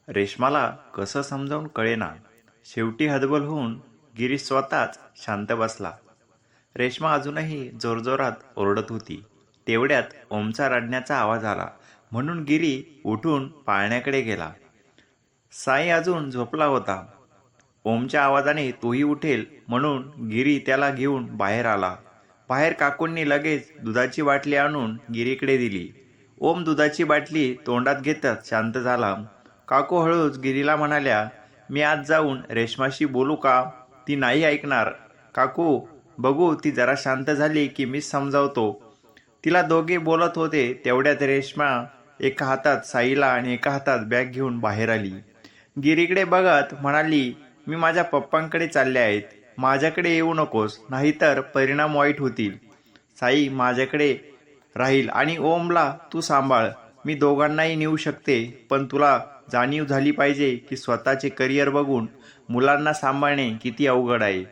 रेश्माला कसं समजावून कळेना. शेवटी हतबल होऊन गिरीश स्वतःच शांत बसला. रेश्मा अजूनही जोरजोरात ओरडत होती. तेवढ्यात ओमचा रडण्याचा आवाज आला, म्हणून गिरी उठून पाळण्याकडे गेला. साई अजून झोपला होता. ओमच्या आवाजाने तोही उठेल म्हणून गिरी त्याला घेऊन बाहेर आला. बाहेर काकूंनी लगेच दुधाची बाटली आणून गिरीकडे दिली. ओम दुधाची बाटली तोंडात घेतच शांत झाला. काकू हळूच गिरीला म्हणाल्या, मी आज जाऊन रेश्माशी बोलू का? ती नाही ऐकणार. काकू, बघू ती जरा शांत झाली की मीच समजावतो तिला. दोघे बोलत होते तेवढ्यात रेश्मा एका हातात साईला आणि एका हातात बॅग घेऊन बाहेर आली. गिरीकडे बघत म्हणाली, मी माझ्या पप्पांकडे चालले आहेत. माझ्याकडे येऊ नकोस, नाहीतर परिणाम वाईट होतील. साई माझ्याकडे राहील आणि ओमला तू सांभाळ. मी दोघांनाही नेऊ शकते, पण तुला जाणीव झाली पाहिजे की स्वतःचे करिअर बघून मुलांना सांभाळणे किती अवघड आहे.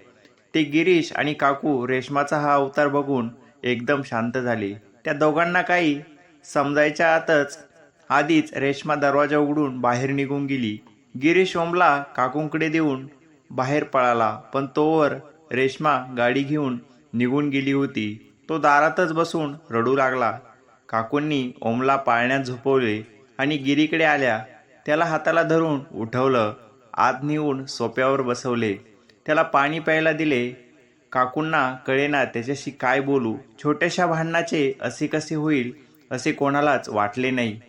ते गिरीश आणि काकू रेश्माचा हा अवतार बघून एकदम शांत झाले. त्या दोघांना काही समजायच्या आधीच रेश्मा दरवाजा उघडून बाहेर निघून गेली. गिरीश ओमला काकूंकडे देऊन बाहेर पळाला, पण तोवर रेश्मा गाडी घेऊन निघून गेली होती. तो दारातच बसून रडू लागला. काकूंनी ओमला पाळण्यात झोपवले आणि गिरीकडे आल्या. त्याला हाताला धरून उठवलं, आत नेऊन सोप्यावर बसवले. त्याला पाणी प्यायला दिले. काकूंना कळेना त्याच्याशी काय बोलू. छोट्याशा भांडणाचे असे कसे होईल असे कोणालाच वाटले नाही.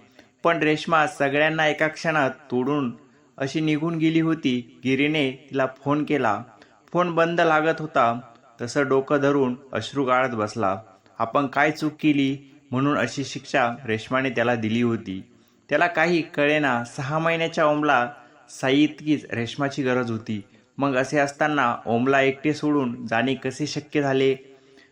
पण रेश्मा सगळ्यांना एका क्षणात तोडून अशी निघून गेली होती. गिरीने तिला फोन केला. फोन बंद लागत होता. तसं डोकं धरून अश्रू गाळत बसला. आपण काय चूक केली म्हणून अशी शिक्षा रेश्माने त्याला दिली होती. त्याला काही कळेना. 6 महिन्याच्या ओमला साई इतकीच रेश्माची गरज होती. मग असे असताना ओमला एकटे सोडून जाणे कसे शक्य झाले?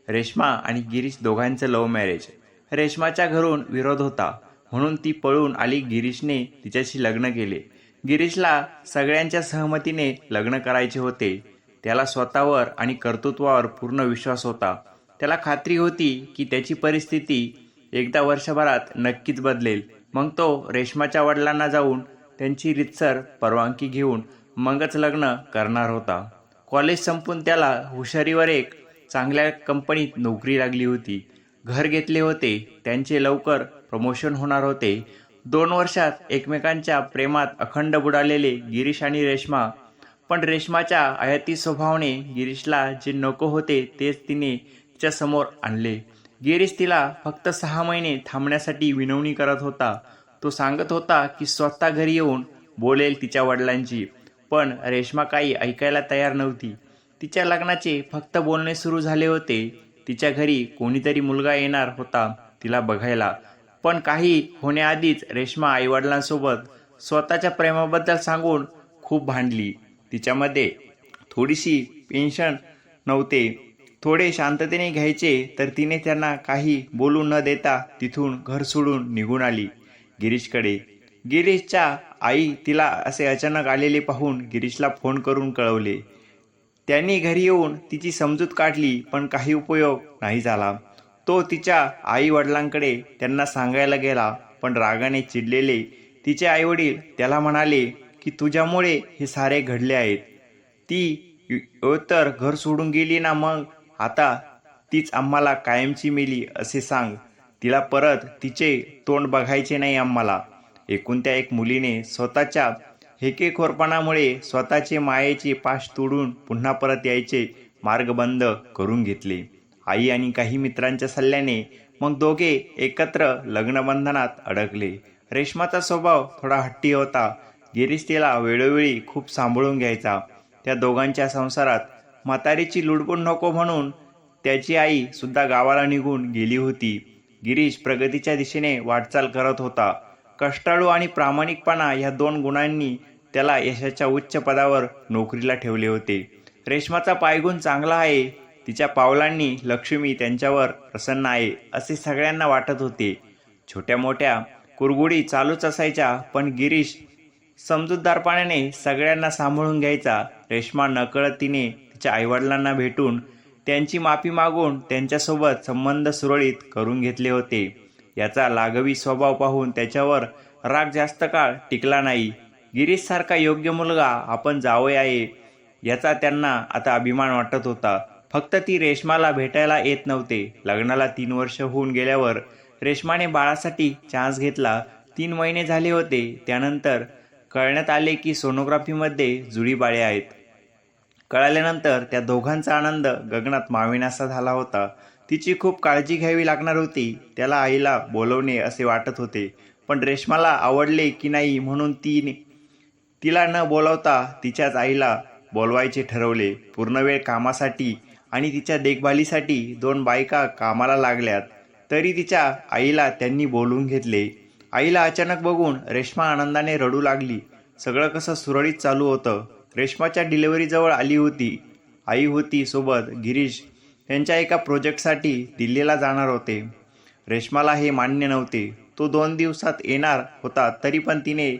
रेश्मा आणि गिरीश दोघांचं लव्ह मॅरेज. रेश्माच्या घरून विरोध होता म्हणून ती पळून आली. गिरीशने तिच्याशी लग्न केले. गिरीशला सगळ्यांच्या सहमतीने लग्न करायचे होते. त्याला स्वतःवर आणि कर्तृत्वावर पूर्ण विश्वास होता. त्याला खात्री होती की त्याची परिस्थिती एकदा वर्षभरात नक्कीच बदलेल. मग तो रेश्माच्या वडिलांना जाऊन त्यांची रीतसर परवानगी घेऊन मगच लग्न करणार होता. कॉलेज संपून त्याला हुशारीवर एक चांगल्या कंपनीत नोकरी लागली होती. घर घेतले होते. त्यांचे लवकर प्रमोशन होणार होते. 2 वर्षात एकमेकांच्या प्रेमात अखंड बुडालेले गिरीश आणि रेश्मा. पण रेश्माच्या आयाती स्वभावाने गिरीशला जे नको होते तेच तिने तिच्या समोर आणले. गिरीश तिला फक्त 6 महिने थांबण्यासाठी विनवणी करत होता. तो सांगत होता की स्वतः घरी येऊन बोलेल तिच्या वडिलांची. पण रेश्मा काही ऐकायला तयार नव्हती. तिच्या लग्नाचे फक्त बोलणे सुरू झाले होते. तिच्या घरी कोणीतरी मुलगा येणार होता तिला बघायला. पण काही होण्याआधीच रेश्मा आईवडिलांसोबत स्वतःच्या प्रेमाबद्दल सांगून खूप भांडली. तिच्यामध्ये थोडीशी पेन्शन नव्हते. थोडे शांततेने घ्यायचे तर तिने त्यांना काही बोलू न देता तिथून घर सोडून निघून आली गिरीशकडे. गिरीशच्या आई तिला असे अचानक आलेले पाहून गिरीशला फोन करून कळवले. त्यांनी घरी येऊन तिची समजूत काढली, पण काही उपयोग नाही झाला. तो तिच्या आई वडिलांकडे त्यांना सांगायला गेला, पण रागाने चिडलेले तिचे आईवडील त्याला म्हणाले की तुझ्यामुळे हे सारे घडले आहेत. ती तर घर सोडून गेली ना, मग आता तीच आम्हाला कायमची मेली असे सांग. तिला परत तिचे तोंड बघायचे नाही आम्हाला. एकुलत्या एक मुलीने स्वतःच्या हेकेखोरपणामुळे स्वतःचे मायेचे पाश तोडून पुन्हा परत यायचे मार्ग बंद करून घेतले. आई आणि काही मित्रांच्या सल्ल्याने मग दोघे एकत्र लग्नबंधनात अडकले. रेश्माचा स्वभाव थोडा हट्टी होता. गिरीश तिला वेळोवेळी खूप सांभाळून घ्यायचा. त्या दोघांच्या संसारात म्हातारीची लुडबुड नको म्हणून त्याची आई सुद्धा गावाला निघून गेली होती. गिरीश प्रगतीच्या दिशेने वाटचाल करत होता. कष्टाळू आणि प्रामाणिकपणा या 2 गुणांनी त्याला यशाच्या उच्च पदावर नोकरीला ठेवले होते. रेश्माचा पायगुण चांगला आहे. तिच्या पावलांनी लक्ष्मी त्यांच्यावर प्रसन्न आहे असे सगळ्यांना वाटत होते. छोट्या मोठ्या कुरगुडी चालूच असायच्या, पण गिरीश समजूतदारपणाने सगळ्यांना सांभाळून घ्यायचा. रेश्मा नकळत तिने तिच्या आईवडिलांना भेटून त्यांची माफी मागून त्यांच्यासोबत संबंध सुरळीत करून घेतले होते. याचा लाघवी स्वभाव पाहून त्याच्यावर राग जास्त काळ टिकला नाही. गिरीशसारखा योग्य मुलगा आपण जावई आहे याचा त्यांना आता अभिमान वाटत होता. फक्त ती रेश्माला भेटायला येत नव्हते. लग्नाला 3 वर्ष होऊन गेल्यावर रेश्माने बाळासाठी चान्स घेतला. 3 महिने झाले होते. त्यानंतर कळण्यात आले की सोनोग्राफीमध्ये जुळी बाळे आहेत. कळाल्यानंतर त्या दोघांचा आनंद गगनात मावेनासा झाला होता. तिची खूप काळजी घ्यावी लागणार होती. त्याला आईला बोलवणे असे वाटत होते, पण रेश्माला आवडले की नाही म्हणून तिला न बोलावता तिच्याच आईला बोलवायचे ठरवले. पूर्णवेळ कामासाठी आणि तिच्या देखभालीसाठी 2 बायका कामाला लागल्यात. तरी तिच्या आईला त्यांनी बोलवून घेतले. आईला अचानक बघून रेश्मा आनंदाने रडू लागली. सगळं कसं सुरळीत चालू होतं. रेश्माच्या डिलिव्हरीजवळ आली होती. आई होती सोबत. गिरीश त्यांच्या एका प्रोजेक्टसाठी दिल्लीला जाणार होते. रेश्माला हे मान्य नव्हते. तो 2 दिवसात येणार होता, तरी पण तिने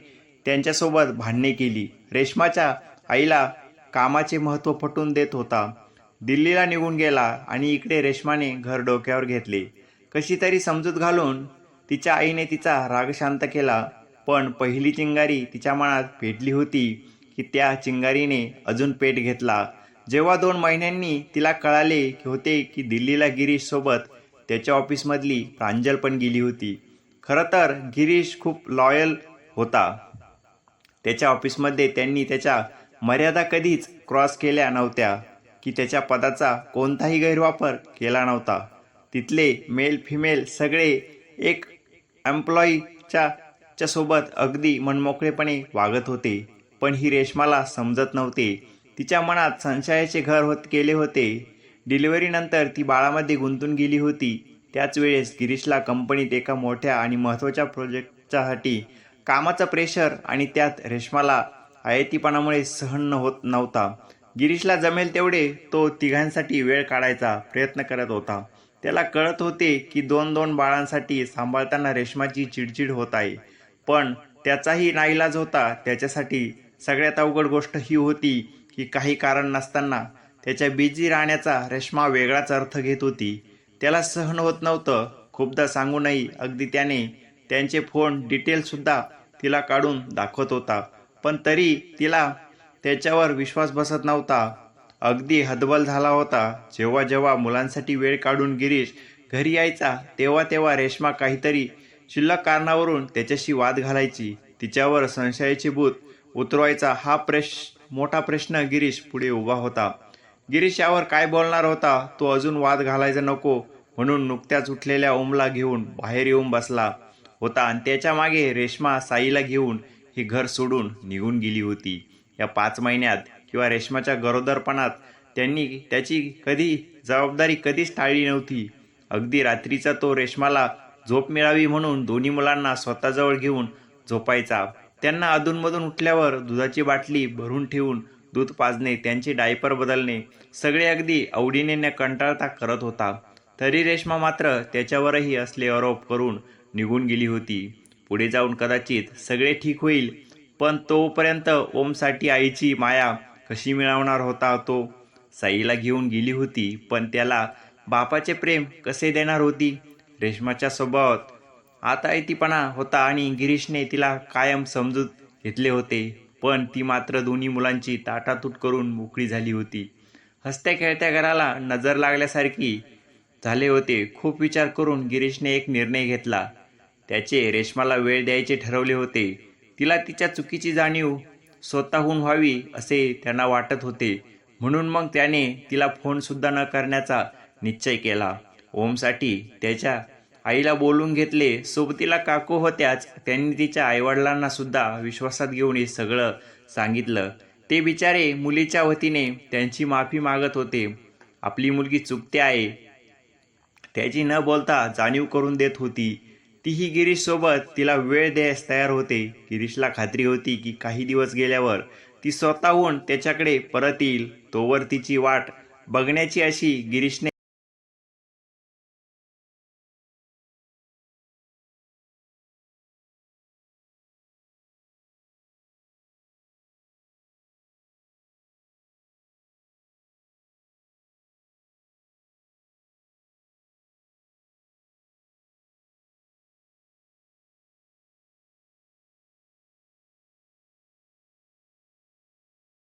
त्यांच्यासोबत भांडणे केली. रेश्माच्या आईला कामाचे महत्त्व पटवून देत होता. दिल्लीला निघून गेला आणि इकडे रेश्माने घर डोक्यावर घेतले. कशी तरी समजूत घालून तिच्या आईने तिचा राग शांत केला. पण पहिली चिंगारी तिच्या मनात पेटली होती की त्या चिंगारीने अजून पेट घेतला जेव्हा 2 महिन्यांनी तिला कळाले होते की दिल्लीला गिरीश सोबत त्याच्या ऑफिसमधली प्रांजल पण गेली होती. खरं तर गिरीश खूप लॉयल होता. त्याच्या ऑफिसमध्ये त्यांनी त्याच्या मर्यादा कधीच क्रॉस केल्या नव्हत्या की त्याच्या पदाचा कोणताही गैरवापर केला नव्हता. तिथले मेल फिमेल सगळे एक एम्प्लॉईच्या सोबत अगदी मनमोकळेपणे वागत होते. पण ही रेश्माला समजत नव्हते. तिच्या मनात संशयाचे घर केले होते. डिलिव्हरीनंतर ती बाळामध्ये गुंतून गेली होती. त्याच वेळेस गिरीशला कंपनीत एका मोठ्या आणि महत्त्वाच्या प्रोजेक्टसाठी कामाचं प्रेशर आणि त्यात रेश्माला आयतीपणामुळे सहन होत नव्हता. गिरीशला जमेल तेवढे तो तिघांसाठी वेळ काढायचा प्रयत्न करत होता. त्याला कळत होते की 2 बाळांसाठी सांभाळताना रेश्माची चिडचिड होत आहे, पण त्याचाही नाईलाज होता. त्याच्यासाठी सगळ्यात अवघड गोष्ट ही होती की काही कारण नसताना त्याच्या बिझी राहण्याचा रेश्मा वेगळाच अर्थ घेत होती. त्याला सहन होत नव्हतं. खूपदा सांगूनही अगदी त्याने त्यांचे फोन डिटेल्ससुद्धा तिला काढून दाखवत होता, पण तरी तिला त्याच्यावर विश्वास बसत नव्हता. अगदी हतबल झाला होता. जेव्हा जेव्हा मुलांसाठी वेळ काढून गिरीश घरी यायचा तेव्हा तेव्हा रेश्मा काहीतरी शिल्लक कारणावरून त्याच्याशी वाद घालायची. तिच्यावर संशयाचे भूत उतरवायचा हा मोठा प्रश्न गिरीश पुढे उभा होता. गिरीश यावर काय बोलणार होता. तो अजून वाद घालायचा नको म्हणून नुकत्याच उठलेल्या ओमला घेऊन बाहेर येऊन बसला होता आणि त्याच्या मागे रेश्मा साईला घेऊन हे घर सोडून निघून गेली होती. या 5 महिन्यात किंवा रेश्माच्या गरोदरपणात त्यांनी त्याची जबाबदारी कधीच टाळली नव्हती. अगदी रात्रीचा तो रेश्माला झोप मिळावी म्हणून 2 मुलांना स्वतःजवळ घेऊन झोपायचा. त्यांना अधूनमधून उठल्यावर दुधाची बाटली भरून ठेवून दूध पाजणे, त्यांचे डायपर बदलणे सगळे अगदी आवडीने न कंटाळता करत होता. तरी रेश्मा मात्र त्याच्यावरही असले आरोप करून निघून गेली होती. पुढे जाऊन कदाचित सगळे ठीक होईल, पण तोपर्यंत ओमसाठी आईची माया कशी मिळवणार होता तो. साईला घेऊन गेली होती, पण त्याला बापाचे प्रेम कसे देणार होती. रेश्माच्या स्वभावात आतायतीपणा होता आणि गिरीशने तिला कायम समजूत घेतले होते, पण ती मात्र 2 मुलांची ताटातूट करून मोकळी झाली होती. हसत्या खेळत्या घराला नजर लागल्यासारखी झाले होते. खूप विचार करून गिरीशने एक निर्णय घेतला. त्याचे रेश्माला वेळ द्यायचे ठरवले होते. तिला तिच्या चुकीची जाणीव स्वतःहून व्हावी असे त्यांना वाटत होते. म्हणून मग त्याने तिला फोनसुद्धा न करण्याचा निश्चय केला. ओमसाठी त्याच्या आईला बोलून घेतले. सोबतीला काकू होत्याच. त्यांनी तिच्या आईवडिलांना सुद्धा विश्वासात घेऊन हे सगळं सांगितलं. ते बिचारे मुलीच्या वतीने त्यांची माफी मागत होते. आपली मुलगी चुकते आहे त्याची न बोलता जाणीव करून देत होती. तीही गिरीशसोबत तिला वेळ द्यायस तयार होते. गिरीशला खात्री होती की काही दिवस गेल्यावर ती स्वतःहून त्याच्याकडे परत येईल. तोवर तिची वाट बघण्याची अशी गिरीशने